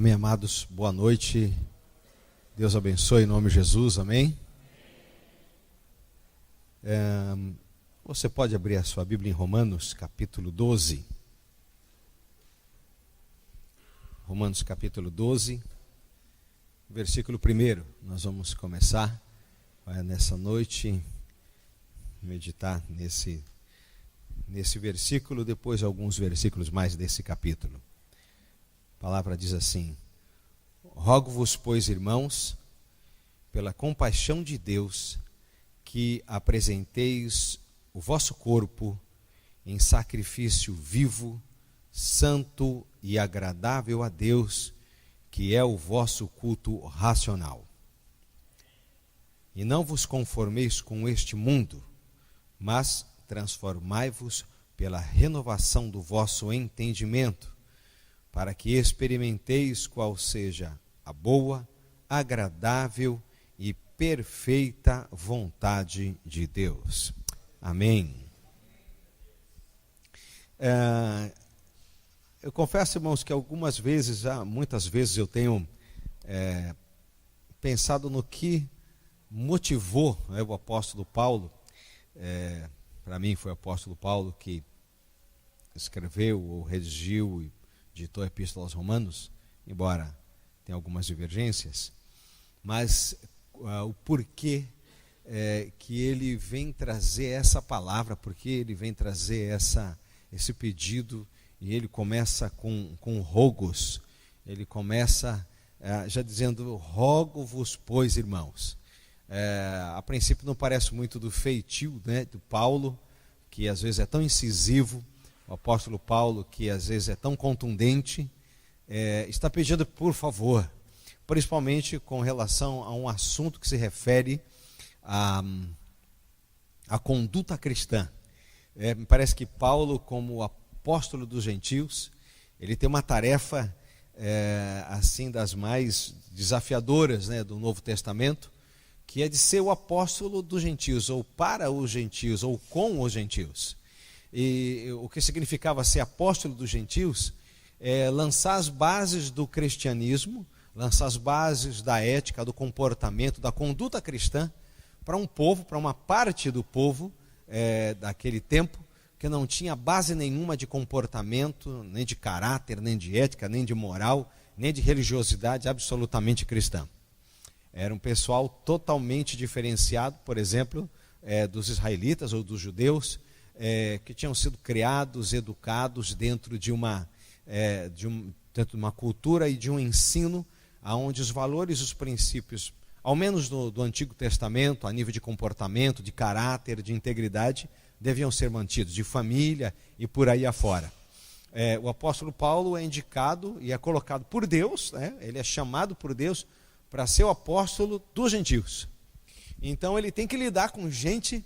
Amém, amados? Boa noite. Deus abençoe em nome de Jesus, amém? Você pode abrir a sua Bíblia em Romanos, capítulo 12. Romanos, capítulo 12, versículo 1. Nós vamos começar nessa noite, meditar nesse versículo, depois alguns versículos mais desse capítulo. A palavra diz assim: rogo-vos, pois, irmãos, pela compaixão de Deus, que apresenteis o vosso corpo em sacrifício vivo, santo e agradável a Deus, que é o vosso culto racional. E não vos conformeis com este mundo, mas transformai-vos pela renovação do vosso entendimento, para que experimenteis qual seja a boa, agradável e perfeita vontade de Deus. Amém. Eu confesso, irmãos, que muitas vezes eu tenho pensado no que motivou o apóstolo Paulo. Para mim foi o apóstolo Paulo que escreveu ou redigiu e ditou a Epístola aos Romanos, embora tenha algumas divergências, mas o porquê que ele vem trazer essa palavra, porque ele vem trazer esse pedido, e ele começa com rogos, ele começa já dizendo: rogo-vos, pois, irmãos. A princípio não parece muito do feitio, do Paulo, que às vezes é tão incisivo, o apóstolo Paulo, que às vezes é tão contundente, está pedindo por favor, principalmente com relação a um assunto que se refere à conduta cristã. Me parece que Paulo, como apóstolo dos gentios, ele tem uma tarefa assim das mais desafiadoras do Novo Testamento, que é de ser o apóstolo dos gentios, ou para os gentios, ou com os gentios. E o que significava ser apóstolo dos gentios é lançar as bases do cristianismo, lançar as bases da ética, do comportamento, da conduta cristã para um povo, para uma parte do povo daquele tempo, que não tinha base nenhuma de comportamento, nem de caráter, nem de ética, nem de moral, nem de religiosidade absolutamente cristã. Era um pessoal totalmente diferenciado, por exemplo, dos israelitas ou dos judeus, que tinham sido criados, educados dentro de uma cultura e de um ensino onde os valores e os princípios, ao menos do Antigo Testamento, a nível de comportamento, de caráter, de integridade, deviam ser mantidos, de família e por aí afora. O apóstolo Paulo é indicado e é colocado por Deus, ele é chamado por Deus para ser o apóstolo dos gentios. Então ele tem que lidar com gente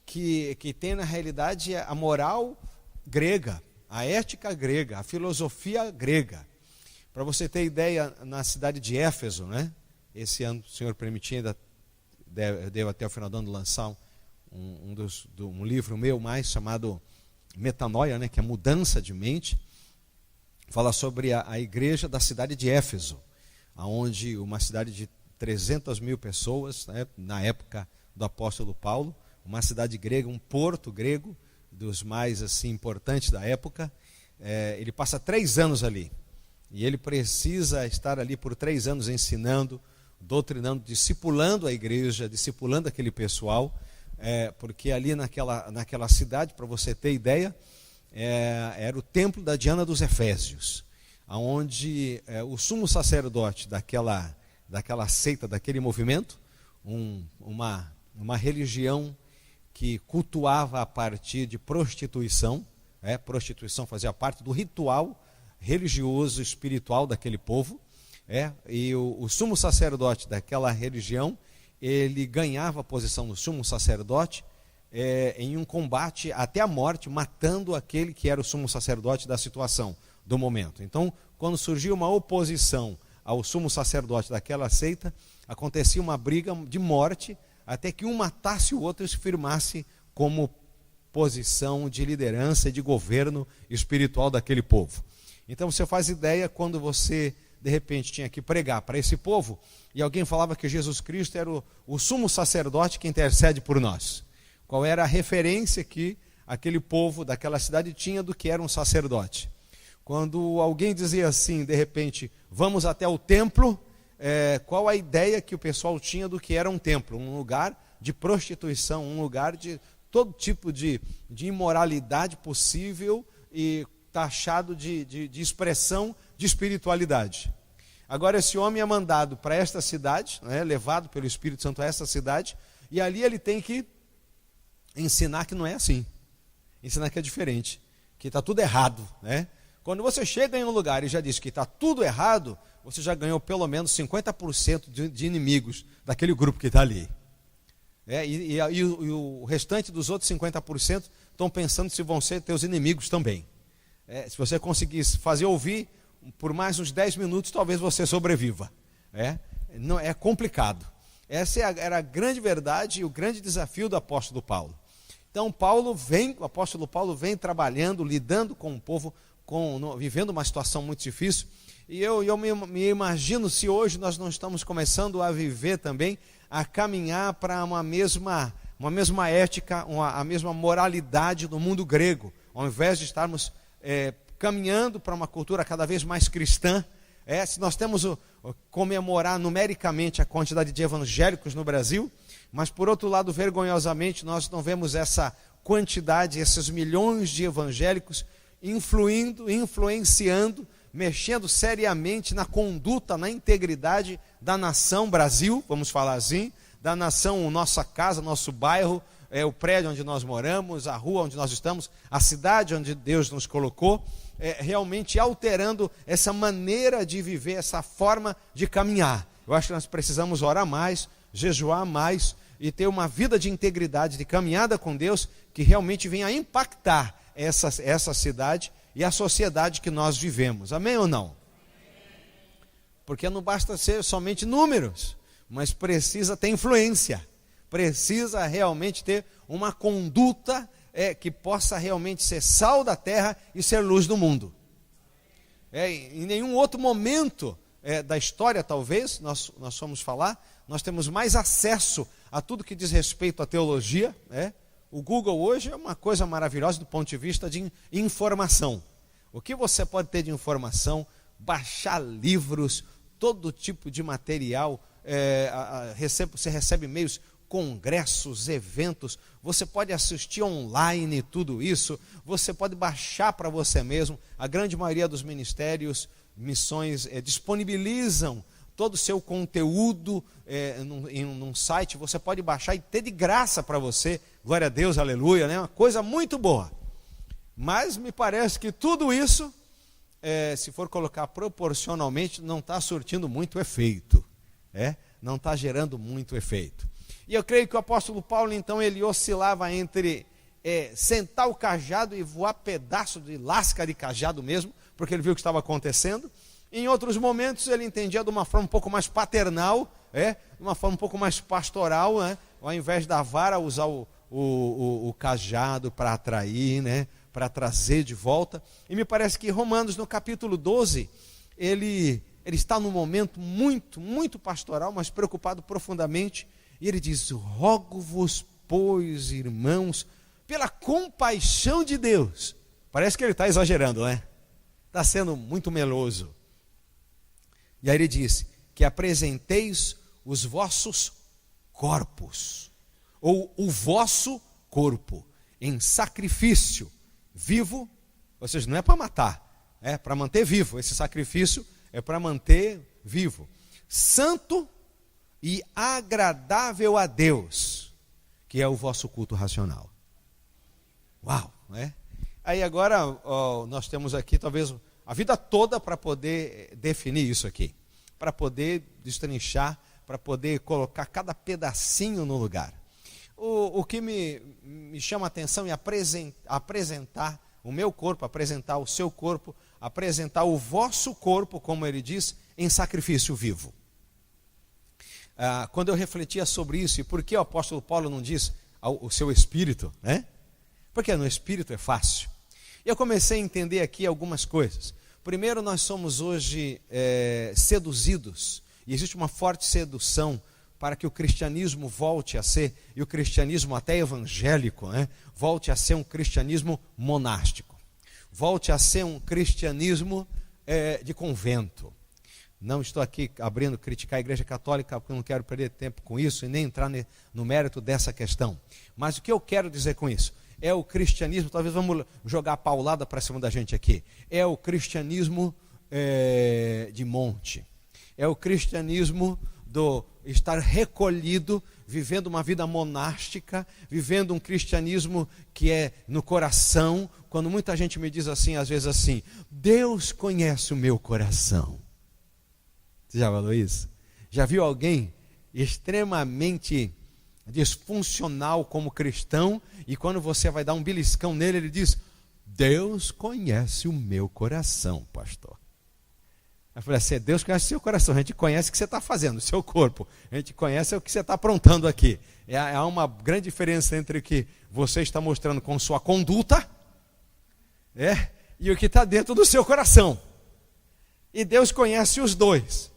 que tem na realidade a moral grega, a ética grega, a filosofia grega. Para você ter ideia, na cidade de Éfeso, esse ano, o Senhor permitindo, devo até o final do ano lançar um livro meu mais chamado Metanoia, que é mudança de mente, fala sobre a igreja da cidade de Éfeso, onde uma cidade de 300 mil pessoas, na época do apóstolo Paulo, uma cidade grega, um porto grego, dos mais assim importantes da época. Ele passa 3 anos ali, e ele precisa estar ali por 3 anos ensinando, doutrinando, discipulando a igreja, discipulando aquele pessoal, porque ali naquela cidade, para você ter ideia, era o templo da Diana dos Efésios, onde o sumo sacerdote daquela seita, daquele movimento, uma religião que cultuava a partir de prostituição, prostituição fazia parte do ritual religioso, espiritual daquele povo, e o sumo sacerdote daquela religião, ele ganhava a posição do sumo sacerdote em um combate até a morte, matando aquele que era o sumo sacerdote da situação, do momento. Então, quando surgia uma oposição ao sumo sacerdote daquela seita, acontecia uma briga de morte, até que um matasse o outro e se firmasse como posição de liderança e de governo espiritual daquele povo. Então você faz ideia quando você de repente tinha que pregar para esse povo, e alguém falava que Jesus Cristo era o sumo sacerdote que intercede por nós. Qual era a referência que aquele povo daquela cidade tinha do que era um sacerdote? Quando alguém dizia assim, de repente, vamos até o templo, qual a ideia que o pessoal tinha do que era um templo? Um lugar de prostituição, um lugar de todo tipo de imoralidade possível e taxado de expressão de espiritualidade. Agora esse homem é mandado para esta cidade, levado pelo Espírito Santo a esta cidade, e ali ele tem que ensinar que não é assim, ensinar que é diferente, que está tudo errado. Quando você chega em um lugar e já diz que está tudo errado, você já ganhou pelo menos 50% de inimigos daquele grupo que está ali. E o restante dos outros 50% estão pensando se vão ser teus inimigos também. Se você conseguir fazer ouvir por mais uns 10 minutos, talvez você sobreviva. Não, é complicado. Essa era a grande verdade e o grande desafio do apóstolo Paulo. Então o apóstolo Paulo vem trabalhando, lidando com o povo, vivendo uma situação muito difícil. E eu me imagino se hoje nós não estamos começando a viver também, a caminhar para uma mesma ética, a mesma moralidade do mundo grego, ao invés de estarmos caminhando para uma cultura cada vez mais cristã. Se nós temos comemorar numericamente a quantidade de evangélicos no Brasil, mas por outro lado, vergonhosamente, nós não vemos essa quantidade, esses milhões de evangélicos influenciando, mexendo seriamente na conduta, na integridade da nação Brasil, vamos falar assim, da nação, nossa casa, nosso bairro, o prédio onde nós moramos, a rua onde nós estamos, a cidade onde Deus nos colocou, realmente alterando essa maneira de viver, essa forma de caminhar. Eu acho que nós precisamos orar mais, jejuar mais e ter uma vida de integridade, de caminhada com Deus, que realmente venha a impactar essa cidade e a sociedade que nós vivemos. Amém ou não? Porque não basta ser somente números, mas precisa ter influência, precisa realmente ter uma conduta que possa realmente ser sal da terra e ser luz do mundo. Em nenhum outro momento da história, talvez, nós vamos falar, nós temos mais acesso a tudo que diz respeito à teologia. O Google hoje é uma coisa maravilhosa do ponto de vista de informação. O que você pode ter de informação, baixar livros, todo tipo de material, você recebe e-mails, congressos, eventos, você pode assistir online tudo isso, você pode baixar para você mesmo. A grande maioria dos ministérios, missões, disponibilizam todo o seu conteúdo num site, você pode baixar e ter de graça para você. Glória a Deus, aleluia, uma coisa muito boa. Mas me parece que tudo isso, se for colocar proporcionalmente, não está surtindo muito efeito. Não está gerando muito efeito. E eu creio que o apóstolo Paulo, então, ele oscilava entre sentar o cajado e voar pedaço de lasca de cajado mesmo, porque ele viu o que estava acontecendo. Em outros momentos ele entendia de uma forma um pouco mais paternal, de uma forma um pouco mais pastoral, ao invés da vara usar o cajado para atrair, para trazer de volta. E me parece que Romanos, no capítulo 12, ele está num momento muito, muito pastoral, mas preocupado profundamente. E ele diz: rogo-vos, pois, irmãos, pela compaixão de Deus. Parece que ele está exagerando, Está sendo muito meloso. E aí ele diz: que apresenteis os vossos corpos, ou o vosso corpo, em sacrifício vivo, ou seja, não é para matar, é para manter vivo. Esse sacrifício é para manter vivo, santo e agradável a Deus, que é o vosso culto racional. Uau, Aí agora nós temos aqui talvez a vida toda para poder definir isso aqui, para poder destrinchar, para poder colocar cada pedacinho no lugar. O que me chama a atenção é apresentar o meu corpo, apresentar o seu corpo, apresentar o vosso corpo, como ele diz, em sacrifício vivo. Quando eu refletia sobre isso, e por que o apóstolo Paulo não diz o seu espírito, Porque no espírito é fácil. E eu comecei a entender aqui algumas coisas. Primeiro, nós somos hoje seduzidos, e existe uma forte sedução para que o cristianismo volte a ser, e o cristianismo até evangélico, volte a ser um cristianismo monástico, volte a ser um cristianismo de convento. Não estou aqui abrindo criticar a Igreja Católica, porque eu não quero perder tempo com isso e nem entrar no mérito dessa questão. Mas o que eu quero dizer com isso? É o cristianismo, talvez vamos jogar a paulada para cima da gente aqui, é o cristianismo de monte, é o cristianismo do estar recolhido, vivendo uma vida monástica, vivendo um cristianismo que é no coração. Quando muita gente me diz assim, às vezes assim, Deus conhece o meu coração. Você já falou isso? Já viu alguém extremamente disfuncional como cristão, e quando você vai dar um beliscão nele, ele diz, Deus conhece o meu coração, pastor. Eu falei assim, Deus conhece o seu coração, a gente conhece o que você está fazendo, o seu corpo, a gente conhece o que você está aprontando aqui. Há uma grande diferença entre o que você está mostrando com sua conduta e o que está dentro do seu coração. E Deus conhece os dois,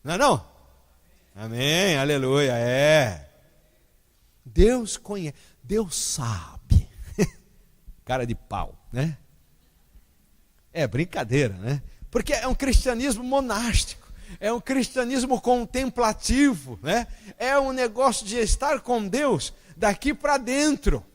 não é não? Amém, aleluia, Deus conhece, Deus sabe. Cara de pau, né? É brincadeira, né? Porque é um cristianismo monástico, é um cristianismo contemplativo, né? É um negócio de estar com Deus daqui para dentro.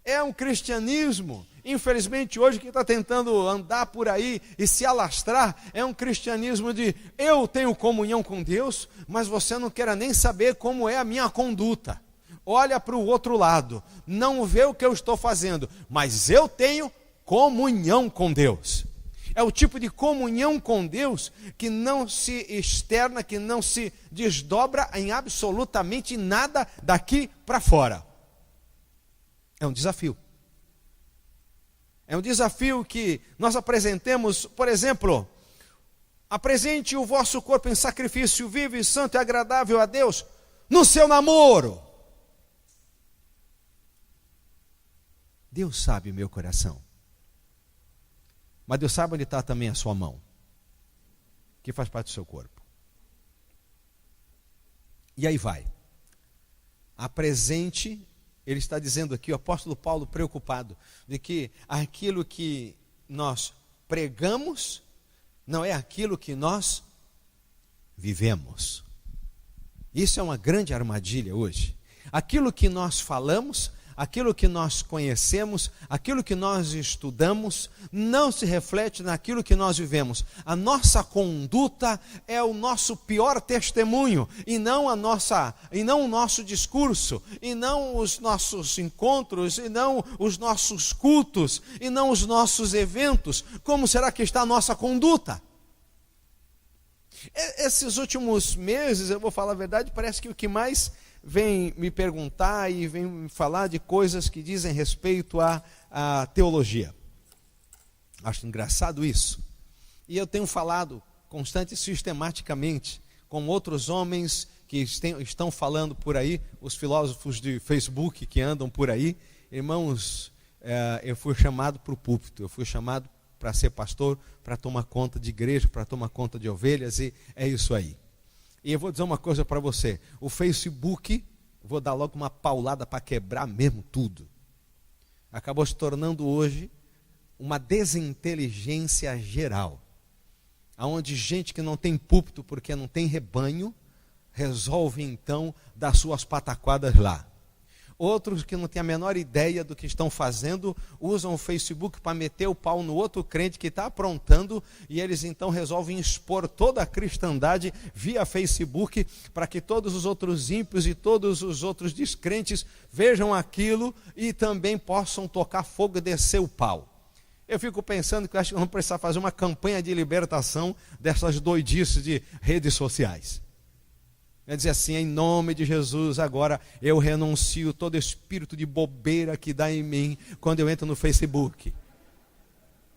É um cristianismo, infelizmente hoje que está tentando andar por aí e se alastrar, é um cristianismo de eu tenho comunhão com Deus, mas você não quer nem saber como é a minha conduta. Olha para o outro lado, não vê o que eu estou fazendo, mas eu tenho comunhão com Deus. É o tipo de comunhão com Deus que não se externa, que não se desdobra em absolutamente nada daqui para fora. É um desafio. É um desafio que nós apresentemos, por exemplo, apresente o vosso corpo em sacrifício vivo e santo e agradável a Deus no seu namoro. Deus sabe o meu coração. Mas Deus sabe onde está também a sua mão, que faz parte do seu corpo. E aí vai. Apresente, ele está dizendo aqui, o apóstolo Paulo preocupado, de que aquilo que nós pregamos não é aquilo que nós vivemos. Isso é uma grande armadilha hoje. Aquilo que nós falamos, aquilo que nós conhecemos, aquilo que nós estudamos, não se reflete naquilo que nós vivemos. A nossa conduta é o nosso pior testemunho, e não o nosso discurso, e não os nossos encontros, e não os nossos cultos, e não os nossos eventos. Como será que está a nossa conduta? Esses últimos meses, eu vou falar a verdade, parece que o que mais vem me perguntar e vem me falar de coisas que dizem respeito à teologia. Acho engraçado isso. E eu tenho falado constante e sistematicamente com outros homens que estão falando por aí, os filósofos de Facebook que andam por aí. Irmãos, eu fui chamado para o púlpito, eu fui chamado para ser pastor, para tomar conta de igreja, para tomar conta de ovelhas, e é isso aí. E eu vou dizer uma coisa para você, o Facebook, vou dar logo uma paulada para quebrar mesmo tudo, acabou se tornando hoje uma desinteligência geral, onde gente que não tem púlpito porque não tem rebanho, resolve então dar suas pataquadas lá. Outros que não têm a menor ideia do que estão fazendo, usam o Facebook para meter o pau no outro crente que está aprontando, e eles então resolvem expor toda a cristandade via Facebook, para que todos os outros ímpios e todos os outros descrentes vejam aquilo e também possam tocar fogo e descer o pau. Eu fico pensando que eu acho que vamos precisar fazer uma campanha de libertação dessas doidices de redes sociais. Quer dizer assim, em nome de Jesus, agora eu renuncio todo espírito de bobeira que dá em mim quando eu entro no Facebook.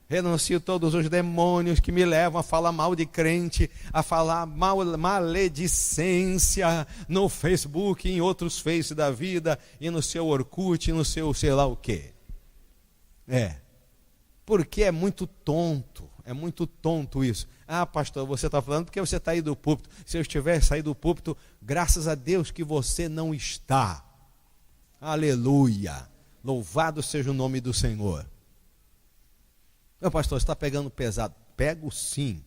Renuncio todos os demônios que me levam a falar mal de crente, a falar maledicência no Facebook, em outros Face da vida, e no seu Orkut, e no seu sei lá o quê. Porque é muito tonto, é muito tonto isso. Ah, pastor, você está falando porque você está aí do púlpito. Se eu estivesse saído do púlpito, graças a Deus que você não está. Aleluia. Louvado seja o nome do Senhor. Meu pastor, você está pegando pesado. Pego sim.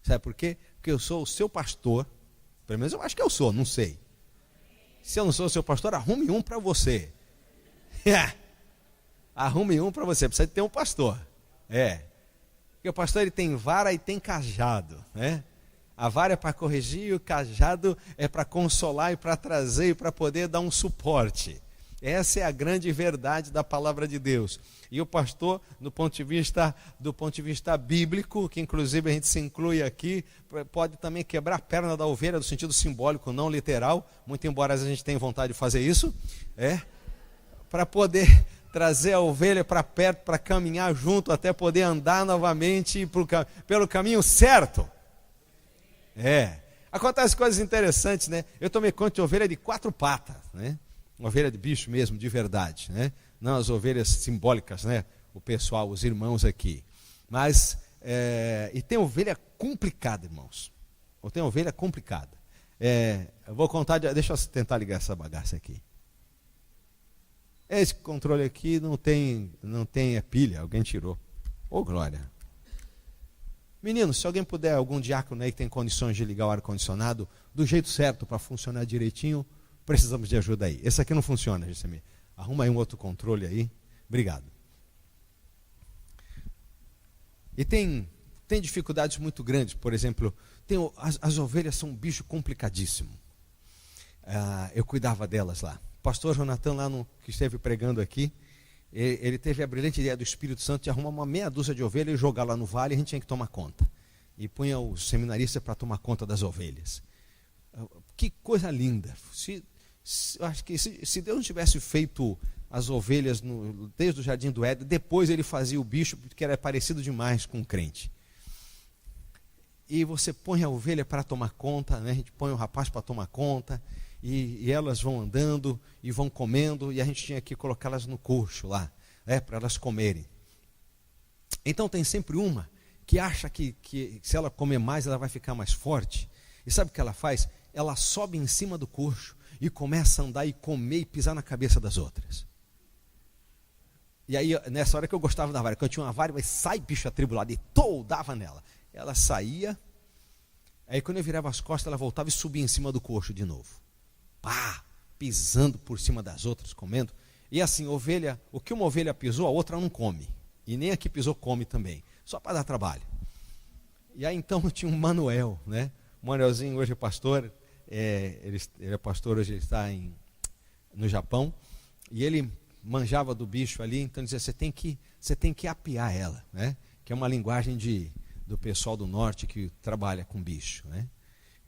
Sabe por quê? Porque eu sou o seu pastor. Pelo menos eu acho que eu sou, não sei. Se eu não sou o seu pastor, arrume um para você. Arrume um para você. Precisa ter um pastor. Porque o pastor ele tem vara e tem cajado, né? A vara é para corrigir e o cajado é para consolar e para trazer e para poder dar um suporte. Essa é a grande verdade da palavra de Deus. E o pastor, do ponto de vista bíblico, que inclusive a gente se inclui aqui, pode também quebrar a perna da ovelha, no sentido simbólico, não literal, muito embora a gente tenha vontade de fazer isso, para poder trazer a ovelha para perto, para caminhar junto, até poder andar novamente pelo caminho certo. Acontecem coisas interessantes, né? Eu tomei conta de ovelha de 4 patas, né? Uma ovelha de bicho mesmo, de verdade, né? Não as ovelhas simbólicas, né? O pessoal, os irmãos aqui. Mas, e tem ovelha complicada, irmãos. Ou tem ovelha complicada. Eu vou contar, deixa eu tentar ligar essa bagaça aqui. Esse controle aqui não tem pilha, alguém tirou. Ô, glória. Meninos, se alguém puder, algum diácono aí que tem condições de ligar o ar-condicionado do jeito certo para funcionar direitinho, precisamos de ajuda aí. Esse aqui não funciona, Gissemir. Arruma aí um outro controle aí. Obrigado. E tem dificuldades muito grandes. Por exemplo, as ovelhas são um bicho complicadíssimo. Eu cuidava delas lá. O pastor Jonathan, que esteve pregando aqui, ele teve a brilhante ideia do Espírito Santo de arrumar uma meia dúzia de ovelhas e jogar lá no vale, e a gente tinha que tomar conta. E punha os seminaristas para tomar conta das ovelhas. Que coisa linda. Eu acho que se Deus não tivesse feito as ovelhas desde o Jardim do Éden, depois ele fazia o bicho, porque era parecido demais com o crente. E você põe a ovelha para tomar conta, né? A gente põe o rapaz para tomar conta, e elas vão andando e vão comendo, e a gente tinha que colocá-las no coxo lá, para elas comerem. Então tem sempre uma que acha que se ela comer mais, ela vai ficar mais forte. E sabe o que ela faz? Ela sobe em cima do coxo e começa a andar e comer e pisar na cabeça das outras. E aí, nessa hora que eu gostava da vara, quando eu tinha uma vara, mas sai bicho atribulado, e dava nela. Ela saía, aí quando eu virava as costas, ela voltava e subia em cima do coxo de novo. Pisando por cima das outras, comendo. E assim, ovelha, o que uma ovelha pisou, a outra não come. E nem a que pisou come também, só para dar trabalho. E aí então tinha um Manuel, né? O Manuelzinho hoje é pastor, ele é pastor, hoje ele está no Japão, e ele manjava do bicho ali, então dizia, você tem que apiar ela, né? Que é uma linguagem do pessoal do norte que trabalha com bicho, né?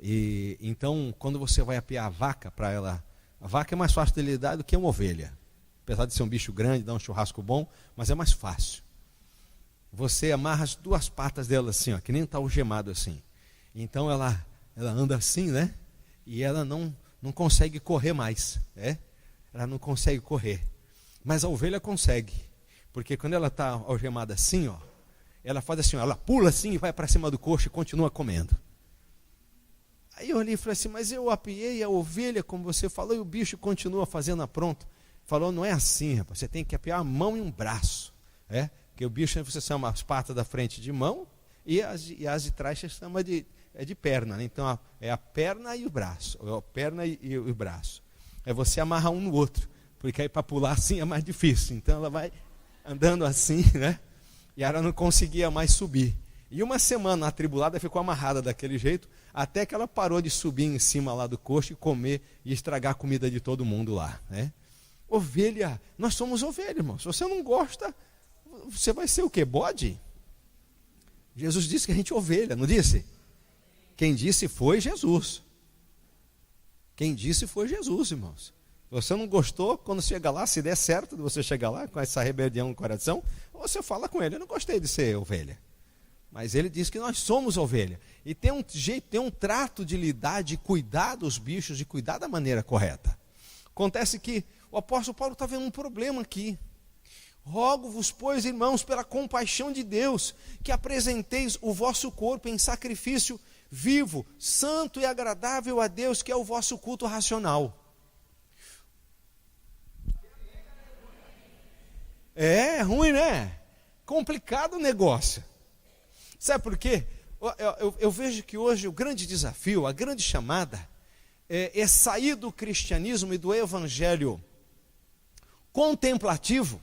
E então, quando você vai apiar a vaca para ela, a vaca é mais fácil de lidar do que uma ovelha. Apesar de ser um bicho grande, dar um churrasco bom, mas é mais fácil. Você amarra as 2 patas dela assim, que nem está algemado assim. Então ela anda assim, né? E ela não consegue correr mais, né? Ela não consegue correr. Mas a ovelha consegue. Porque quando ela está algemada assim, ela faz assim, ela pula assim e vai para cima do coxo e continua comendo. Aí eu olhei e falei assim, mas eu apiei a ovelha, como você falou, e o bicho continua fazendo apronto. Falou, não é assim, rapaz, você tem que apiar a mão e um braço. Porque o bicho, você chama as patas da frente de mão, e as de trás você chama de perna, né? Então é a perna e o braço, a perna e o braço. É você amarrar um no outro, porque aí para pular assim é mais difícil. Então ela vai andando assim, né? E ela não conseguia mais subir. E uma semana a atribulada ficou amarrada daquele jeito, até que ela parou de subir em cima lá do coxo e comer e estragar a comida de todo mundo lá, né? Ovelha, nós somos ovelha, irmão. Se você não gosta, você vai ser o quê? Bode? Jesus disse que a gente é ovelha, não disse? Quem disse foi Jesus. Quem disse foi Jesus, irmãos. Se você não gostou, quando chega lá, se der certo de você chegar lá com essa rebelião no coração, você fala com ele, eu não gostei de ser ovelha. Mas ele diz que nós somos ovelha. E tem um jeito, tem um trato de lidar, de cuidar dos bichos, de cuidar da maneira correta. Acontece que o apóstolo Paulo está vendo um problema aqui. Rogo-vos, pois, irmãos, pela compaixão de Deus, que apresenteis o vosso corpo em sacrifício vivo, santo e agradável a Deus, que é o vosso culto racional. É ruim, né? Complicado o negócio. Sabe por quê? Eu vejo que hoje o grande desafio, a grande chamada, é sair do cristianismo e do evangelho contemplativo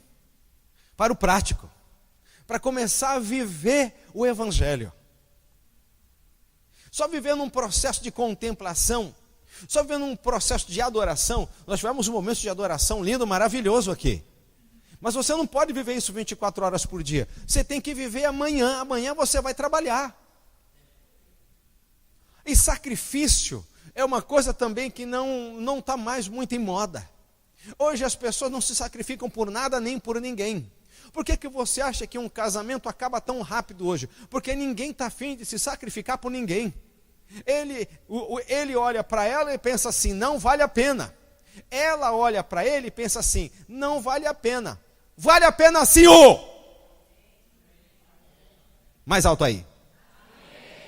para o prático, para começar a viver o evangelho. Só vivendo um processo de contemplação, só vivendo um processo de adoração. Nós tivemos um momento de adoração lindo, maravilhoso aqui. Mas você não pode viver isso 24 horas por dia. Você tem que viver amanhã. Amanhã você vai trabalhar. E sacrifício é uma coisa também que não está mais muito em moda. Hoje as pessoas não se sacrificam por nada nem por ninguém. Por que você acha que um casamento acaba tão rápido hoje? Porque ninguém está afim de se sacrificar por ninguém. Ele olha para ela e pensa assim, não vale a pena. Ela olha para ele e pensa assim, não vale a pena. Vale a pena sim, ô! Mais alto aí.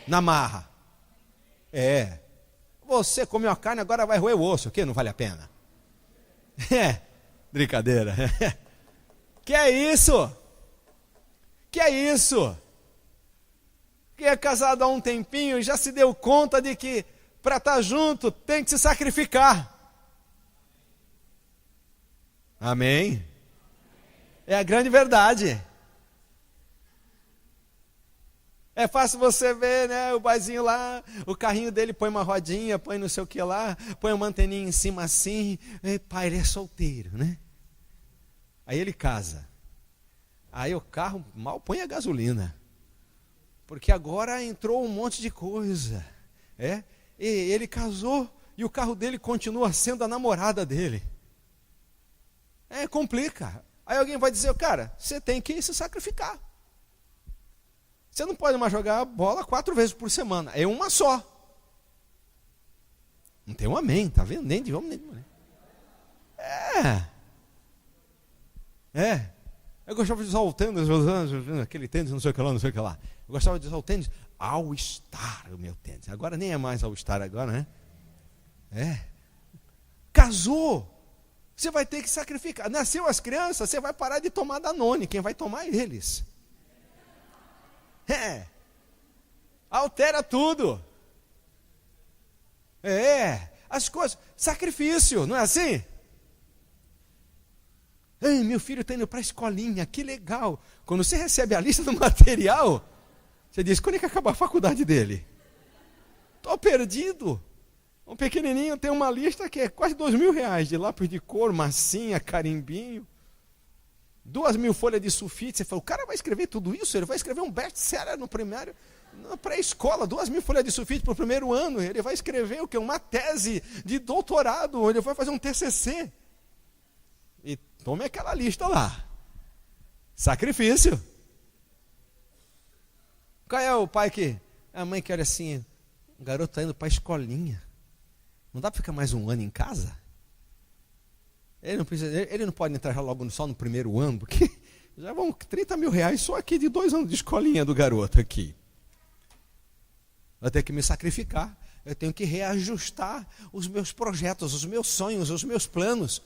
Na marra. Você comeu a carne, agora vai roer o osso. O que? Não vale a pena. Brincadeira. Que é isso? Que é isso? Que é casado há um tempinho e já se deu conta de que para estar junto tem que se sacrificar. Amém? É a grande verdade. É fácil você ver, né, o boizinho lá, o carrinho dele põe uma rodinha, põe não sei o que lá, põe uma anteninha em cima assim, pai, ele é solteiro, né? Aí ele casa. Aí o carro mal põe a gasolina. Porque agora entrou um monte de coisa. E ele casou e o carro dele continua sendo a namorada dele. Complica. Aí alguém vai dizer, cara, você tem que se sacrificar. Você não pode mais jogar bola 4 vezes por semana. É uma só. Não tem um amém, tá vendo? Nem de homem, nem de mulher. Eu gostava de usar o tênis, aquele tênis, não sei o que lá, não sei o que lá. Eu gostava de usar o tênis All Star, o meu tênis. Agora nem é mais All Star agora, né? Casou. Você vai ter que sacrificar. Nasceu as crianças, você vai parar de tomar Danone. Quem vai tomar é eles. Altera tudo. As coisas. Sacrifício, não é assim? Meu filho está indo para a escolinha, que legal. Quando você recebe a lista do material, você diz, quando é que acaba a faculdade dele? Estou perdido. Um pequenininho tem uma lista que é quase R$2.000, de lápis de cor, massinha, carimbinho. 2.000 folhas de sulfite. Você fala, o cara vai escrever tudo isso? Ele vai escrever um best-seller no primeiro, na pré-escola, 2.000 folhas de sulfite para o primeiro ano. Ele vai escrever o quê? Uma tese de doutorado, ele vai fazer um TCC. E tome aquela lista lá. Sacrifício. Qual é o pai que... A mãe que olha assim, o garoto está indo para a escolinha. Não dá para ficar mais um ano em casa? Ele não pode entrar logo só no primeiro ano, porque já vão R$30.000 só aqui de 2 anos de escolinha do garoto aqui. Eu tenho que me sacrificar, eu tenho que reajustar os meus projetos, os meus sonhos, os meus planos.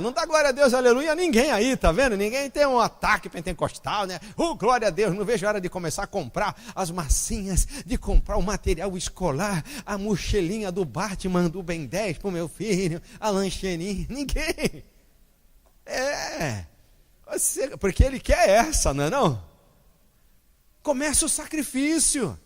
Não dá glória a Deus, aleluia, a ninguém aí, tá vendo? Ninguém tem um ataque pentecostal, né? Glória a Deus, não vejo a hora de começar a comprar as massinhas, de comprar o material escolar, a mochilinha do Batman, do Ben 10 pro meu filho, a lancheirinha, ninguém. Porque ele quer essa, não é não? Começa o sacrifício.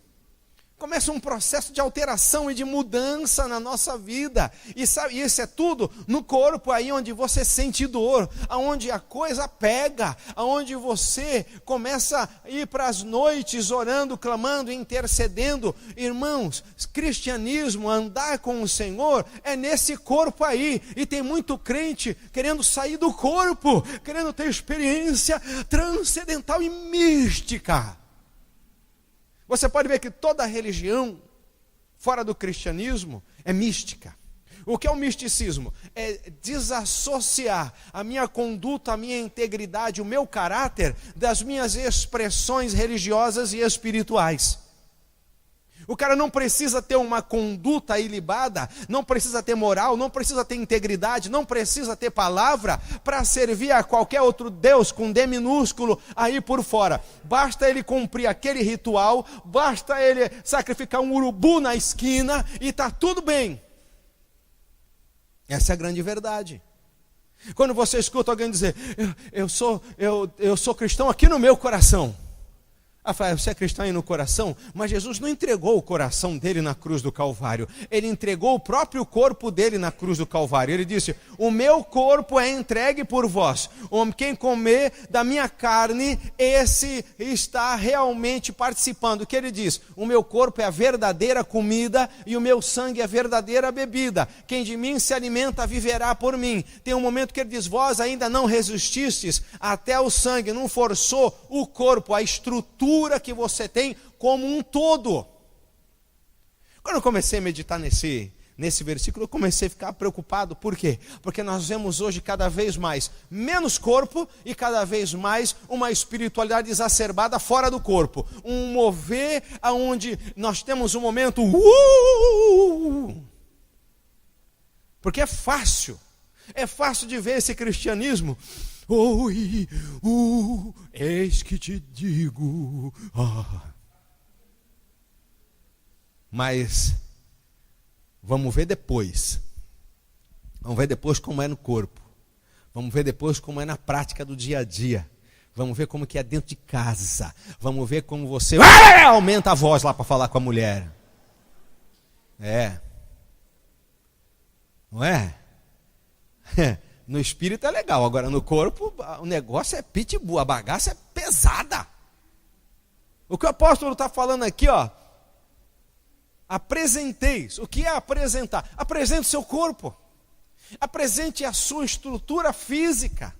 Começa um processo de alteração e de mudança na nossa vida. E sabe, isso é tudo no corpo, aí onde você sente dor, aonde a coisa pega, aonde você começa a ir para as noites orando, clamando, intercedendo. Irmãos, cristianismo, andar com o Senhor, é nesse corpo aí. E tem muito crente querendo sair do corpo, querendo ter experiência transcendental e mística. Você pode ver que toda religião fora do cristianismo é mística. O que é o misticismo? É desassociar a minha conduta, a minha integridade, o meu caráter das minhas expressões religiosas e espirituais. O cara não precisa ter uma conduta ilibada, não precisa ter moral, não precisa ter integridade, não precisa ter palavra para servir a qualquer outro Deus com D minúsculo aí por fora. Basta ele cumprir aquele ritual, basta ele sacrificar um urubu na esquina e está tudo bem. Essa é a grande verdade. Quando você escuta alguém dizer, eu sou cristão aqui no meu coração. Você é cristão aí no coração? Mas Jesus não entregou o coração dele na cruz do Calvário. Ele entregou o próprio corpo dele na cruz do Calvário. Ele disse, o meu corpo é entregue por vós. Quem comer da minha carne, esse está realmente participando. O que ele diz? O meu corpo é a verdadeira comida e o meu sangue é a verdadeira bebida. Quem de mim se alimenta viverá por mim. Tem um momento que ele diz, vós ainda não resististes até o sangue, não forçou o corpo, a estrutura que você tem como um todo. Quando eu comecei a meditar nesse versículo, eu comecei a ficar preocupado. Por quê? Porque nós vemos hoje cada vez mais menos corpo e cada vez mais uma espiritualidade exacerbada fora do corpo. Um mover onde nós temos um momento porque é fácil de ver esse cristianismo. Oi, eis que te digo. Mas vamos ver depois. Vamos ver depois como é no corpo. Vamos ver depois como é na prática do dia a dia. Vamos ver como que é dentro de casa. Vamos ver como você aumenta a voz lá para falar com a mulher. Não é? No espírito é legal, agora no corpo o negócio é pitbull, a bagaça é pesada. O que o apóstolo está falando aqui, apresenteis. O que é apresentar? Apresente o seu corpo, apresente a sua estrutura física,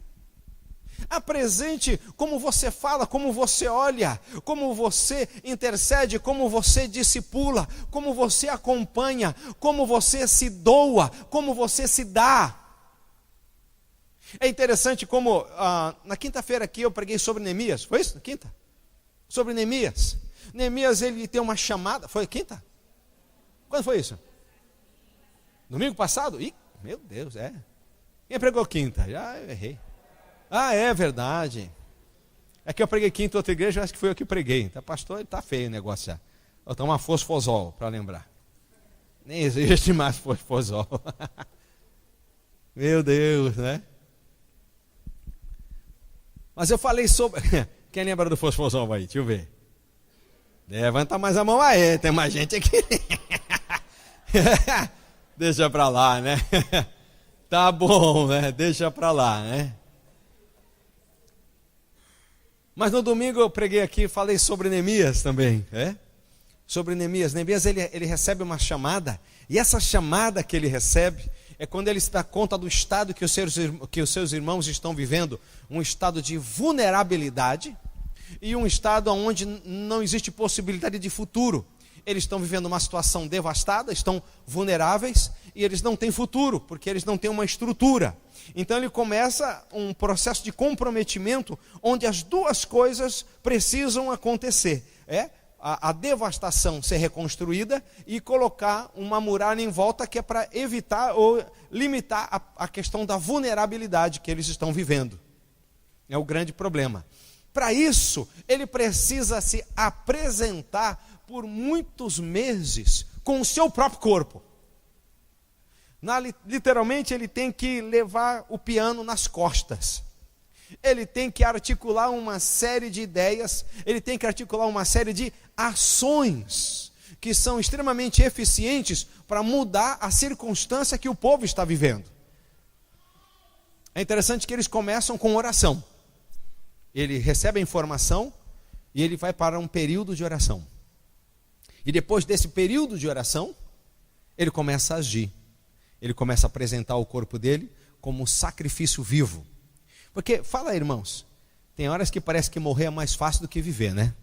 apresente como você fala, como você olha, como você intercede, como você discipula, como você acompanha, como você se doa, como você se dá. É interessante como na quinta-feira aqui eu preguei sobre Neemias. Foi isso? Na quinta? Sobre Neemias. Neemias, ele tem uma chamada. Foi quinta? Quando foi isso? Domingo passado? Ih, meu Deus, Quem pregou quinta? Já errei. É verdade. É que eu preguei quinta em outra igreja, acho que foi eu que preguei. Tá, pastor, está feio o negócio já. Vou tomar fosfosol para lembrar. Nem existe mais fosfosol. Meu Deus, né? Mas eu falei sobre... Quem lembra do fosfosol aí? Deixa eu ver. Levanta mais a mão aí, tem mais gente aqui. Deixa pra lá, né? Tá bom, né? Deixa pra lá, né? Mas no domingo eu preguei aqui, falei sobre Neemias também, Sobre Neemias. Neemias, ele recebe uma chamada, e essa chamada que ele recebe é quando ele se dá conta do estado que os seus irmãos estão vivendo, um estado de vulnerabilidade e um estado onde não existe possibilidade de futuro. Eles estão vivendo uma situação devastada, estão vulneráveis e eles não têm futuro, porque eles não têm uma estrutura. Então ele começa um processo de comprometimento onde as duas coisas precisam acontecer. A devastação ser reconstruída e colocar uma muralha em volta, que é para evitar ou limitar a questão da vulnerabilidade que eles estão vivendo. É o grande problema. Para isso, ele precisa se apresentar por muitos meses com o seu próprio corpo. Literalmente, ele tem que levar o piano nas costas. Ele tem que articular uma série de ideias, ele tem que articular uma série de ações que são extremamente eficientes para mudar a circunstância que o povo está vivendo. É interessante que eles começam com oração. Ele recebe a informação e ele vai para um período de oração. E depois desse período de oração, ele começa a agir. Ele começa a apresentar o corpo dele como sacrifício vivo. Porque, fala aí, irmãos, tem horas que parece que morrer é mais fácil do que viver, né?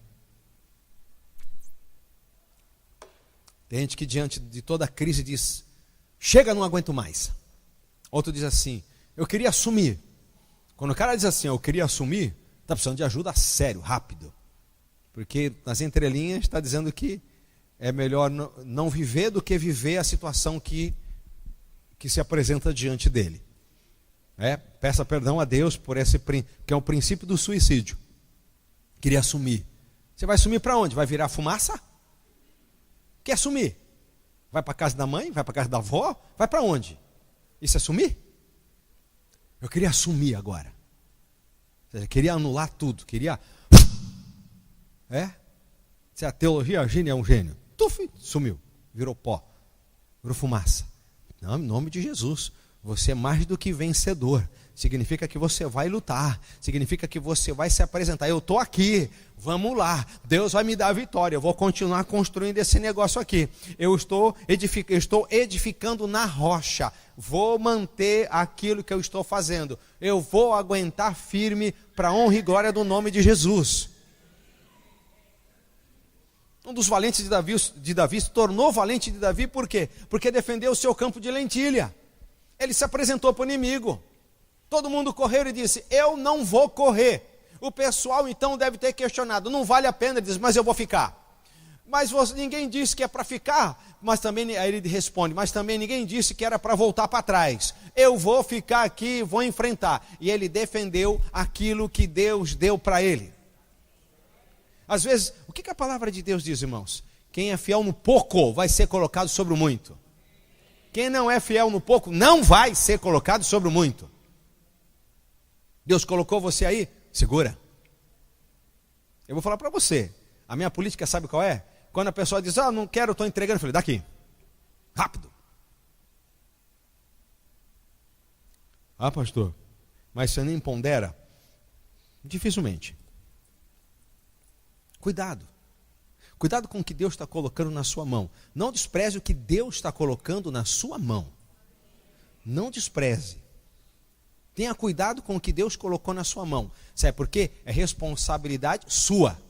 Tem gente que diante de toda a crise diz, Chega, não aguento mais. Outro diz assim, eu queria assumir. Quando o cara diz assim, eu queria assumir, está precisando de ajuda sério, rápido. Porque nas entrelinhas está dizendo que é melhor não viver do que viver a situação que se apresenta diante dele. Peça perdão a Deus por esse que é o princípio do suicídio. Queria assumir. Você vai sumir para onde? Vai virar fumaça? Quer sumir? Vai para a casa da mãe? Vai para a casa da avó? Vai para onde? Isso é sumir? Eu queria assumir agora. Ou seja, queria anular tudo. Queria... Se a teologia, gênio é um gênio. Sumiu. Virou pó. Virou fumaça. Não, em nome de Jesus. Você é mais do que vencedor. Significa que você vai lutar. Significa que você vai se apresentar. Eu estou aqui. Vamos lá. Deus vai me dar a vitória. Eu vou continuar construindo esse negócio aqui. Eu estou edificando na rocha. Vou manter aquilo que eu estou fazendo. Eu vou aguentar firme para a honra e glória do nome de Jesus. Um dos valentes de Davi se tornou valente de Davi por quê? Porque defendeu o seu campo de lentilha. Ele se apresentou para o inimigo. Todo mundo correu e disse, eu não vou correr. O pessoal então deve ter questionado, não vale a pena. Ele diz, mas eu vou ficar. Mas ninguém disse que é para ficar. Mas também, aí ele responde, mas também ninguém disse que era para voltar para trás. Eu vou ficar aqui, vou enfrentar. E ele defendeu aquilo que Deus deu para ele. Às vezes, o que a palavra de Deus diz, irmãos? Quem é fiel no pouco vai ser colocado sobre o muito. Quem não é fiel no pouco não vai ser colocado sobre o muito. Deus colocou você aí? Segura. Eu vou falar para você. A minha política sabe qual é? Quando a pessoa diz, não quero, estou entregando. Eu falei, daqui. Rápido. Pastor, mas você nem pondera? Dificilmente. Cuidado. Cuidado com o que Deus está colocando na sua mão. Não despreze o que Deus está colocando na sua mão. Não despreze. Tenha cuidado com o que Deus colocou na sua mão. Sabe por quê? É responsabilidade sua.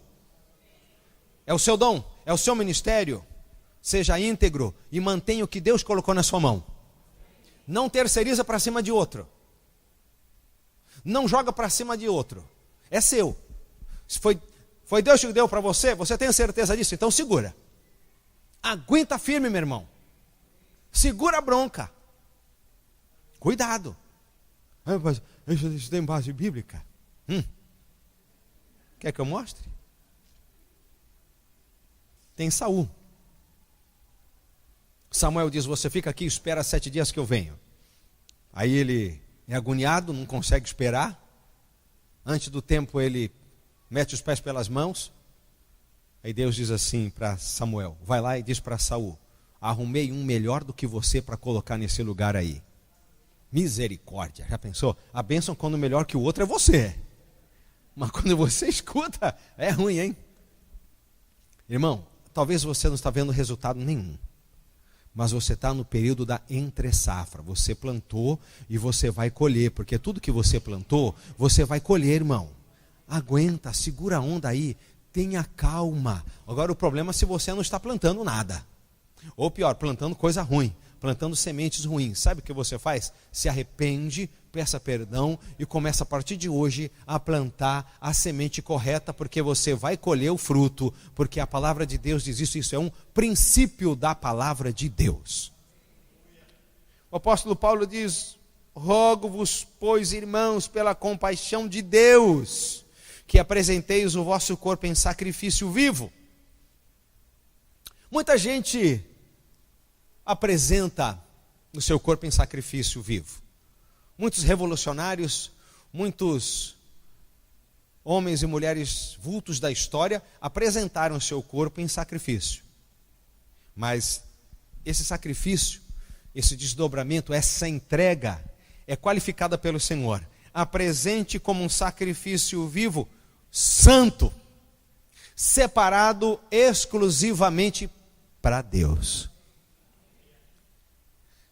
É o seu dom, é o seu ministério. Seja íntegro e mantenha o que Deus colocou na sua mão. Não terceiriza para cima de outro. Não joga para cima de outro. É seu. Se foi Deus que deu para você, você tem certeza disso? Então segura. Aguenta firme, meu irmão. Segura a bronca. Cuidado. Mas isso tem base bíblica? Quer que eu mostre? Tem Saul. Samuel diz, você fica aqui e espera 7 dias que eu venho. Aí ele é agoniado, não consegue esperar. Antes do tempo ele mete os pés pelas mãos. Aí Deus diz assim para Samuel, vai lá e diz para Saul, arrumei um melhor do que você para colocar nesse lugar aí. Misericórdia, já pensou? A bênção quando melhor que o outro é você. Mas quando você escuta, é ruim, hein? Irmão, talvez você não está vendo resultado nenhum. Mas você está no período da entre-safra. Você plantou e você vai colher. Porque tudo que você plantou, você vai colher, irmão. Aguenta, segura a onda aí. Tenha calma. Agora o problema é se você não está plantando nada. Ou pior, plantando coisa ruim. Plantando sementes ruins. Sabe o que você faz? Se arrepende, peça perdão e começa a partir de hoje a plantar a semente correta, porque você vai colher o fruto, porque a palavra de Deus diz isso é um princípio da palavra de Deus. O apóstolo Paulo diz, rogo-vos, pois irmãos, pela compaixão de Deus, que apresenteis o vosso corpo em sacrifício vivo. Muita gente apresenta o seu corpo em sacrifício vivo. Muitos revolucionários, muitos homens e mulheres vultos da história apresentaram o seu corpo em sacrifício. Mas esse sacrifício, esse desdobramento, essa entrega é qualificada pelo Senhor. Apresente como um sacrifício vivo, santo, separado exclusivamente para Deus.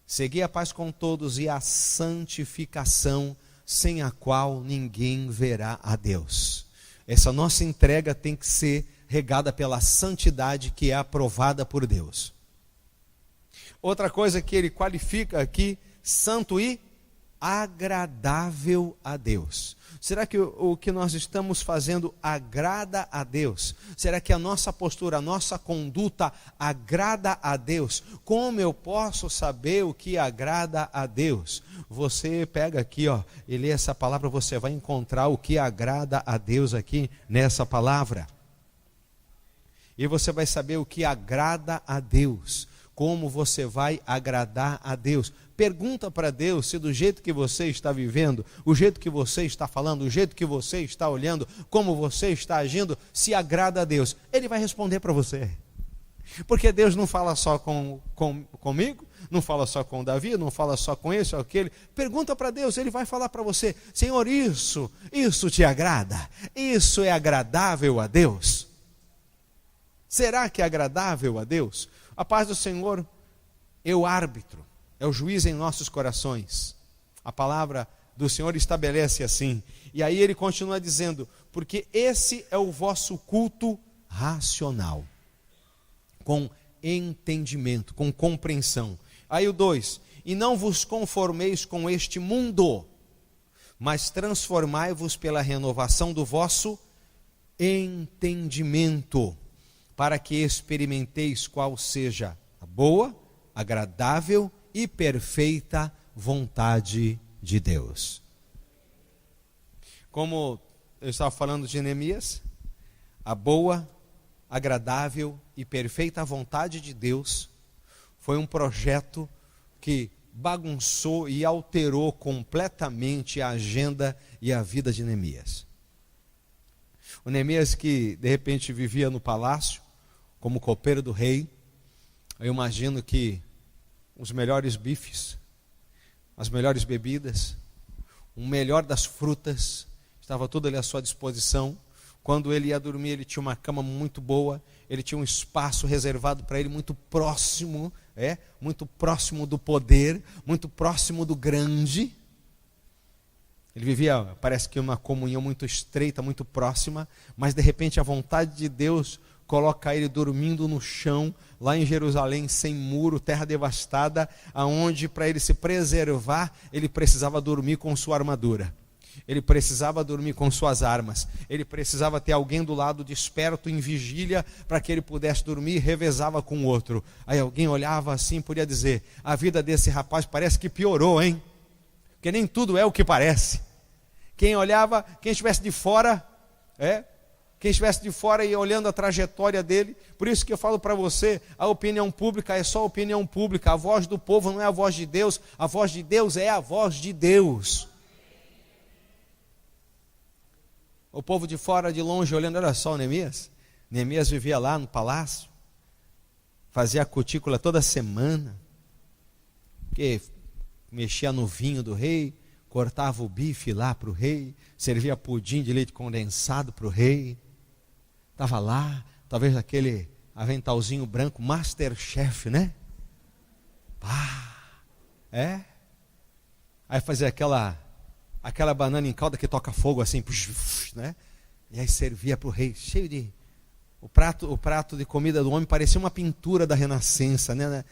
Segui a paz com todos e a santificação, sem a qual ninguém verá a Deus. Essa nossa entrega tem que ser regada pela santidade que é aprovada por Deus. Outra coisa que ele qualifica aqui, santo e agradável a Deus. Será que o que nós estamos fazendo agrada a Deus? Será que a nossa postura, a nossa conduta agrada a Deus? Como eu posso saber o que agrada a Deus? Você pega aqui, ó, e lê essa palavra, você vai encontrar o que agrada a Deus aqui nessa palavra. E você vai saber o que agrada a Deus. Como você vai agradar a Deus? Pergunta para Deus se do jeito que você está vivendo, o jeito que você está falando, o jeito que você está olhando, como você está agindo, se agrada a Deus. Ele vai responder para você. Porque Deus não fala só comigo, não fala só com Davi, não fala só com esse ou aquele. Pergunta para Deus, Ele vai falar para você: Senhor, isso te agrada? Isso é agradável a Deus? Será que é agradável a Deus? A paz do Senhor é o árbitro, é o juiz em nossos corações. A palavra do Senhor estabelece assim. E aí ele continua dizendo: porque esse é o vosso culto racional, com entendimento, com compreensão. Aí o 2: e não vos conformeis com este mundo, mas transformai-vos pela renovação do vosso entendimento, para que experimenteis qual seja a boa, agradável e perfeita vontade de Deus. Como eu estava falando de Neemias, a boa, agradável e perfeita vontade de Deus foi um projeto que bagunçou e alterou completamente a agenda e a vida de Neemias. O Neemias, que de repente vivia no palácio como copeiro do rei, eu imagino que os melhores bifes, as melhores bebidas, o melhor das frutas, estava tudo ali à sua disposição. Quando ele ia dormir, ele tinha uma cama muito boa, ele tinha um espaço reservado para ele muito próximo do poder, muito próximo do grande. Ele vivia, parece que uma comunhão muito estreita, muito próxima, mas de repente a vontade de Deus coloca ele dormindo no chão, lá em Jerusalém, sem muro, terra devastada, aonde para ele se preservar, ele precisava dormir com sua armadura. Ele precisava dormir com suas armas. Ele precisava ter alguém do lado desperto, em vigília, para que ele pudesse dormir e revezava com o outro. Aí alguém olhava assim e podia dizer: a vida desse rapaz parece que piorou, hein? Porque nem tudo é o que parece. Quem olhava, quem estivesse de fora, quem estivesse de fora e olhando a trajetória dele. Por isso que eu falo para você, a opinião pública é só opinião pública. A voz do povo não é a voz de Deus. A voz de Deus é a voz de Deus. O povo de fora, de longe, olhando, olha só o Neemias. Neemias vivia lá no palácio, fazia a cutícula toda semana, que mexia no vinho do rei, cortava o bife lá para o rei, servia pudim de leite condensado para o rei. Estava lá, talvez aquele aventalzinho branco, Masterchef, né? Aí fazia aquela banana em calda que toca fogo assim, né? E aí servia para o rei, cheio de... O prato de comida do homem parecia uma pintura da Renascença, né?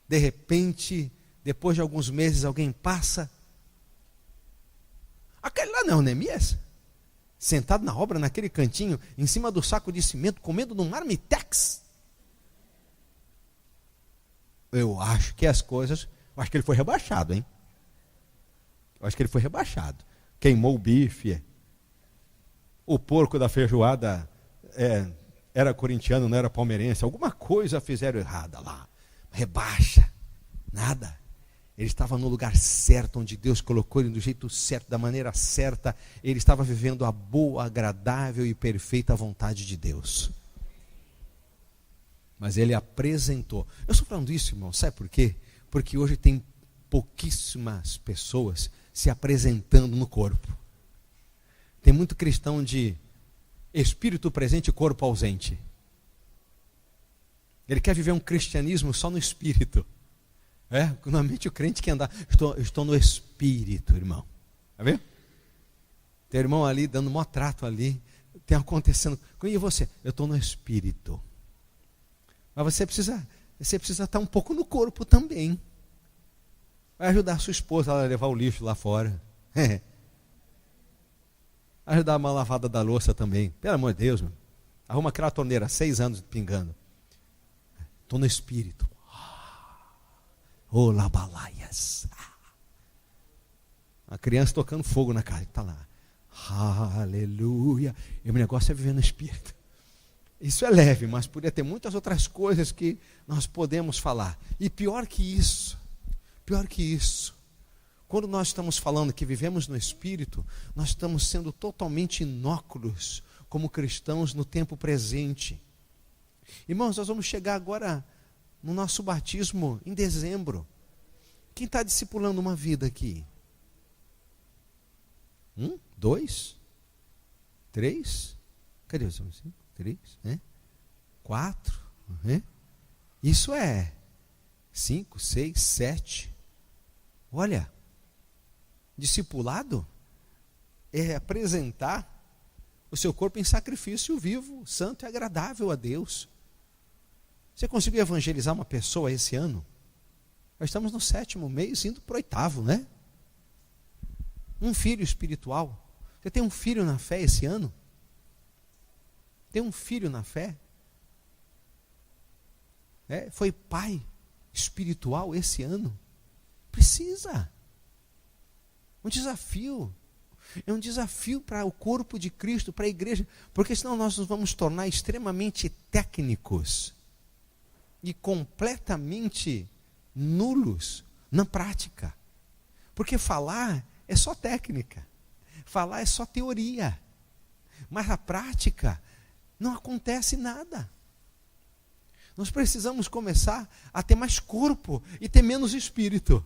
De repente, depois de alguns meses, alguém passa. Aquele lá não, Neemias? Sentado na obra, naquele cantinho, em cima do saco de cimento, comendo num marmitex. Eu acho que ele foi rebaixado, hein? Eu acho que ele foi rebaixado. Queimou o bife. O porco da feijoada era corintiano, não era palmeirense. Alguma coisa fizeram errada lá. Rebaixa. Nada. Ele estava no lugar certo, onde Deus colocou ele do jeito certo, da maneira certa. Ele estava vivendo a boa, agradável e perfeita vontade de Deus. Mas ele apresentou. Eu estou falando isso, irmão, sabe por quê? Porque hoje tem pouquíssimas pessoas se apresentando no corpo. Tem muito cristão de espírito presente e corpo ausente. Ele quer viver um cristianismo só no espírito. Normalmente o crente quer andar, estou no espírito, irmão. Está vendo? Tem irmão ali dando maior trato ali, tem acontecendo. E você? Eu estou no espírito. Mas você precisa você precisa estar um pouco no corpo também. Vai ajudar a sua esposa a levar o lixo lá fora. Ajudar a mão lavada da louça também. Pelo amor de Deus, meu. Arruma aquela torneira, 6 anos pingando. Estou no espírito. Labalaias. A criança tocando fogo na casa. Está lá. Aleluia. E o negócio é viver no espírito. Isso é leve, mas poderia ter muitas outras coisas que nós podemos falar. E pior que isso, quando nós estamos falando que vivemos no espírito, nós estamos sendo totalmente inóculos como cristãos no tempo presente. Irmãos, nós vamos chegar agora no nosso batismo em dezembro. Quem está discipulando uma vida aqui? 1, 2, 3, cadê os 5, 3, 4, isso é 5, 6, 7. Olha, discipulado é apresentar o seu corpo em sacrifício vivo, santo e agradável a Deus. Você conseguiu evangelizar uma pessoa esse ano? Nós estamos no 7º mês, indo para o 8º, né? Um filho espiritual. Você tem um filho na fé esse ano? Tem um filho na fé? Foi pai espiritual esse ano? Precisa. Um desafio. É um desafio para o corpo de Cristo, para a igreja, porque senão nós nos vamos tornar extremamente técnicos e completamente nulos na prática. Porque falar é só técnica, falar é só teoria, mas na prática não acontece nada. Nós precisamos começar a ter mais corpo e ter menos espírito.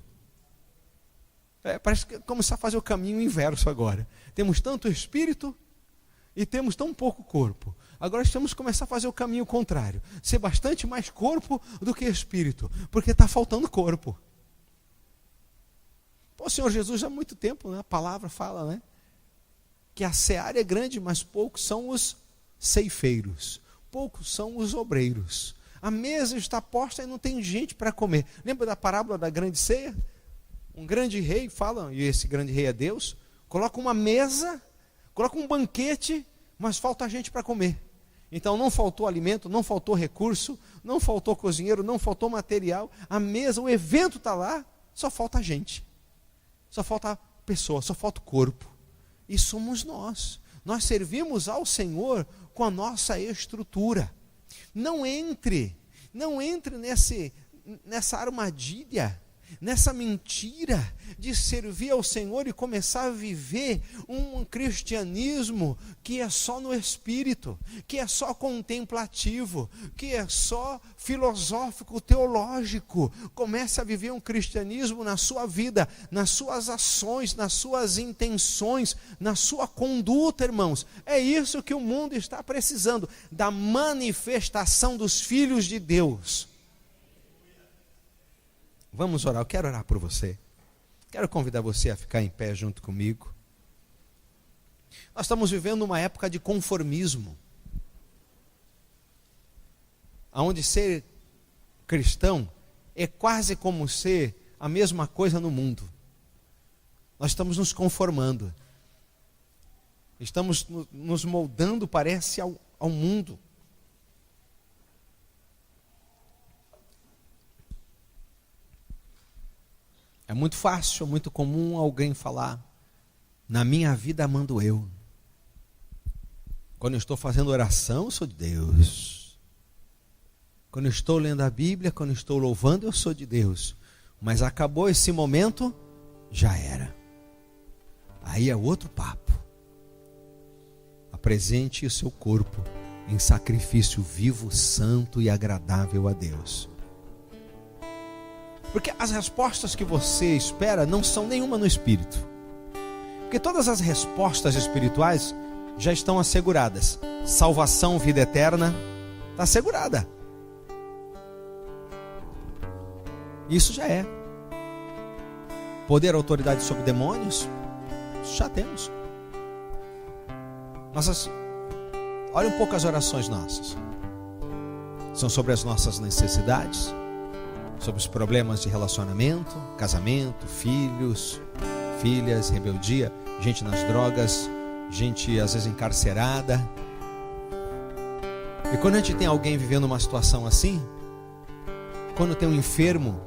Parece que começar a fazer o caminho inverso agora. Temos tanto espírito e temos tão pouco corpo. Agora temos que começar a fazer o caminho contrário. Ser bastante mais corpo do que espírito, porque está faltando corpo. O Senhor Jesus, há muito tempo, a palavra fala, que a seara é grande, mas poucos são os ceifeiros, poucos são os obreiros. A mesa está posta e não tem gente para comer. Lembra da parábola da grande ceia? Um grande rei fala, e esse grande rei é Deus, coloca uma mesa, coloca um banquete, mas falta gente para comer. Então não faltou alimento, não faltou recurso, não faltou cozinheiro, não faltou material. A mesa, o evento está lá, só falta gente. Só falta pessoa, só falta corpo. E somos nós. Nós servimos ao Senhor com a nossa estrutura. Não entre nessa armadilha, nessa mentira de servir ao Senhor e começar a viver um cristianismo que é só no espírito, que é só contemplativo, que é só filosófico, teológico. Comece a viver um cristianismo na sua vida, nas suas ações, nas suas intenções, na sua conduta, irmãos. É isso que o mundo está precisando, da manifestação dos filhos de Deus. Vamos orar, eu quero orar por você. Quero convidar você a ficar em pé junto comigo. Nós estamos vivendo uma época de conformismo, onde ser cristão é quase como ser a mesma coisa no mundo. Nós estamos nos conformando, estamos nos moldando, parece, ao mundo. É muito fácil, é muito comum alguém falar: na minha vida mando eu. Quando eu estou fazendo oração, eu sou de Deus. Quando eu estou lendo a Bíblia, quando eu estou louvando, eu sou de Deus. Mas acabou esse momento, já era. Aí é outro papo. Apresente o seu corpo em sacrifício vivo, santo e agradável a Deus. Porque as respostas que você espera não são nenhuma no Espírito. Porque todas as respostas espirituais já estão asseguradas. Salvação, vida eterna, está assegurada. Isso já é. Poder, autoridade sobre demônios, isso já temos. Mas olha um pouco as orações nossas. São sobre as nossas necessidades, sobre os problemas de relacionamento, casamento, filhos, filhas, rebeldia, gente nas drogas, gente às vezes encarcerada. E quando a gente tem alguém vivendo uma situação assim, quando tem um enfermo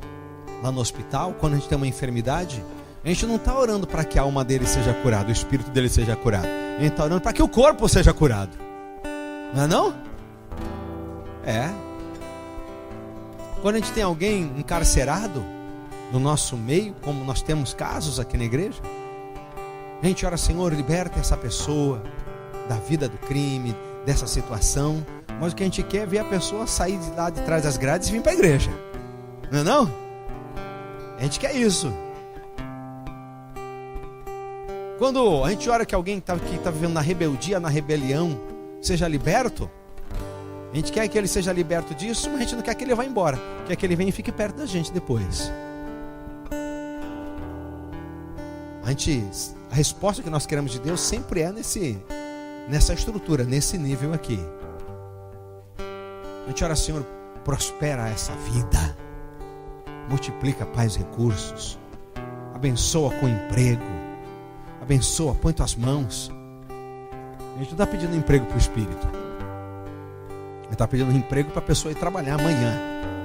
lá no hospital, quando a gente tem uma enfermidade, a gente não está orando para que a alma dele seja curada, o espírito dele seja curado. A gente está orando para que o corpo seja curado. Não é não? É. Quando a gente tem alguém encarcerado no nosso meio, como nós temos casos aqui na igreja, a gente ora: Senhor, liberta essa pessoa da vida do crime, dessa situação. Mas o que a gente quer é ver a pessoa sair de lá de trás das grades e vir para a igreja. Não é não? A gente quer isso. Quando a gente ora que alguém que está vivendo na rebeldia, na rebelião, seja liberto, a gente quer que ele seja liberto disso, mas a gente não quer que ele vá embora, quer que ele venha e fique perto da gente depois. A resposta que nós queremos de Deus sempre é nessa estrutura, nesse nível aqui. A gente ora: Senhor, prospera essa vida, multiplica paz e recursos, abençoa com emprego, abençoa, põe tuas mãos. A gente não está pedindo emprego para o espírito, a gente está pedindo emprego para a pessoa ir trabalhar amanhã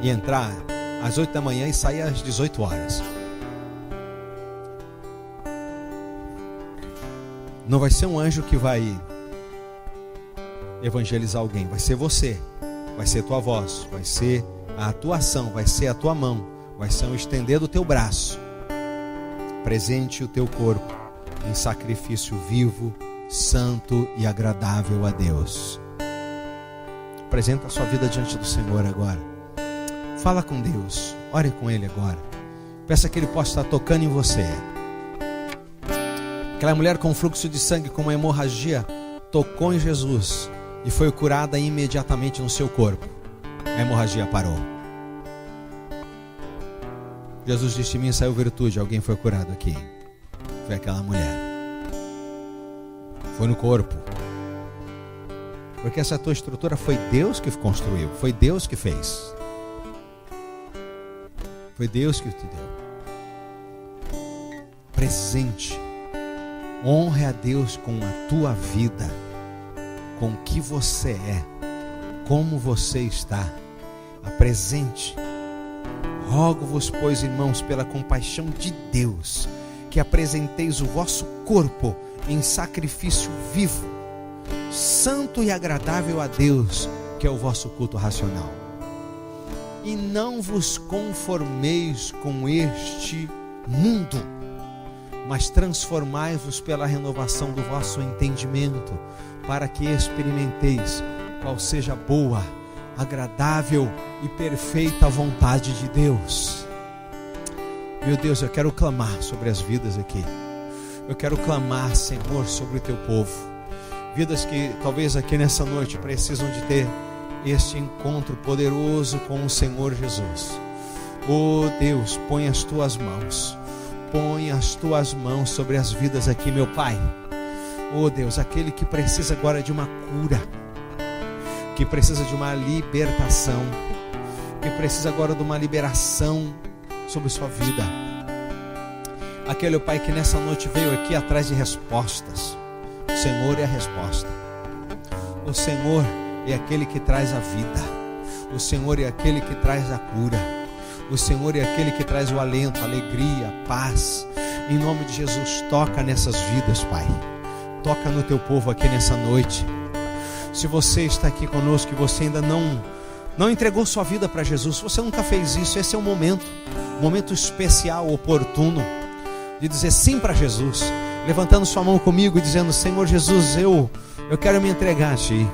e entrar às 8 da manhã e sair às 18 horas. Não vai ser um anjo que vai evangelizar alguém, vai ser você, vai ser tua voz, vai ser a tua ação, vai ser a tua mão, vai ser o estender do teu braço. Presente o teu corpo em sacrifício vivo, santo e agradável a Deus. Apresenta a sua vida diante do Senhor agora. Fala com Deus, ore com Ele agora. Peça que Ele possa estar tocando em você. Aquela mulher com fluxo de sangue, com uma hemorragia, tocou em Jesus e foi curada imediatamente no seu corpo. A hemorragia parou. Jesus disse: de mim saiu virtude. Alguém foi curado aqui. Foi aquela mulher. Foi no corpo. Porque essa tua estrutura foi Deus que construiu, foi Deus que fez. Foi Deus que te deu. Presente. Honre a Deus com a tua vida, com o que você é, como você está. Apresente. Rogo-vos, pois, irmãos, pela compaixão de Deus, que apresenteis o vosso corpo em sacrifício vivo, santo e agradável a Deus, que é o vosso culto racional. E não vos conformeis com este mundo, mas transformai-vos pela renovação do vosso entendimento, para que experimenteis qual seja a boa, agradável e perfeita vontade de Deus. Meu Deus, eu quero clamar sobre as vidas aqui. Eu quero clamar, Senhor, sobre o teu povo. Vidas que talvez aqui nessa noite precisam de ter este encontro poderoso com o Senhor Jesus. Oh Deus, põe as tuas mãos. Põe as tuas mãos sobre as vidas aqui, meu Pai. Oh Deus, aquele que precisa agora de uma cura, que precisa de uma libertação, que precisa agora de uma liberação sobre sua vida. Aquele Pai que nessa noite veio aqui atrás de respostas. O Senhor é a resposta. O Senhor é aquele que traz a vida. O Senhor é aquele que traz a cura. O Senhor é aquele que traz o alento, a alegria, a paz. Em nome de Jesus, toca nessas vidas, Pai. Toca no teu povo aqui nessa noite. Se você está aqui conosco e você ainda não entregou sua vida para Jesus, se você nunca fez isso, esse é um momento especial, oportuno, de dizer sim para Jesus, levantando sua mão comigo e dizendo: Senhor Jesus, eu quero me entregar a Ti.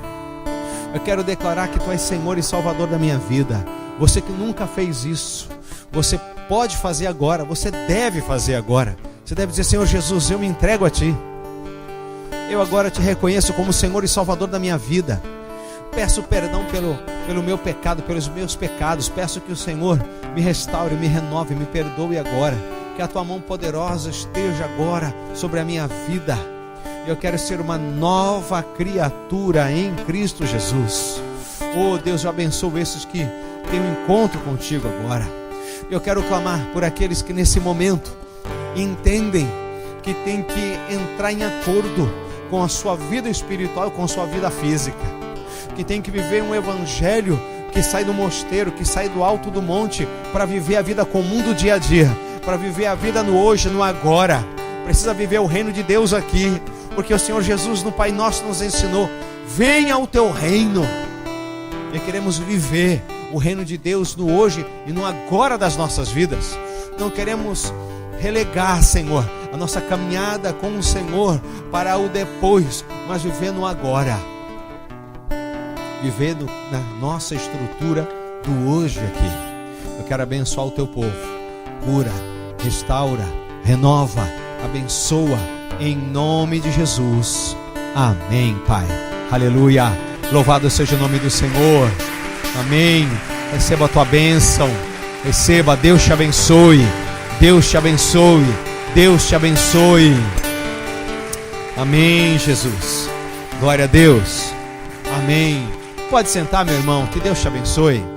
Eu quero declarar que Tu és Senhor e Salvador da minha vida. Você que nunca fez isso, você pode fazer agora, você deve fazer agora. Você deve dizer: Senhor Jesus, eu me entrego a Ti. Eu agora Te reconheço como Senhor e Salvador da minha vida. Peço perdão pelo meu pecado, pelos meus pecados. Peço que o Senhor me restaure, me renove, me perdoe agora. Que a Tua mão poderosa esteja agora sobre a minha vida. Eu quero ser uma nova criatura em Cristo Jesus. Oh Deus, eu abençoo esses que têm um encontro contigo agora. Eu quero clamar por aqueles que nesse momento entendem que tem que entrar em acordo com a sua vida espiritual, com a sua vida física, que tem que viver um evangelho que sai do mosteiro, que sai do alto do monte, para viver a vida comum do dia a dia, para viver a vida no hoje, no agora. Precisa viver o reino de Deus aqui, porque o Senhor Jesus no Pai Nosso nos ensinou: venha o teu reino. E queremos viver o reino de Deus no hoje e no agora das nossas vidas. Não queremos relegar, Senhor, a nossa caminhada com o Senhor para o depois, mas viver no agora, vivendo na nossa estrutura do hoje aqui. Eu quero abençoar o teu povo. Cura, restaura, renova, abençoa, em nome de Jesus. Amém, Pai. Aleluia. Louvado seja o nome do Senhor. Amém. Receba a tua bênção. Receba. Deus te abençoe. Deus te abençoe. Deus te abençoe. Amém, Jesus. Glória a Deus. Amém. Pode sentar, meu irmão. Que Deus te abençoe.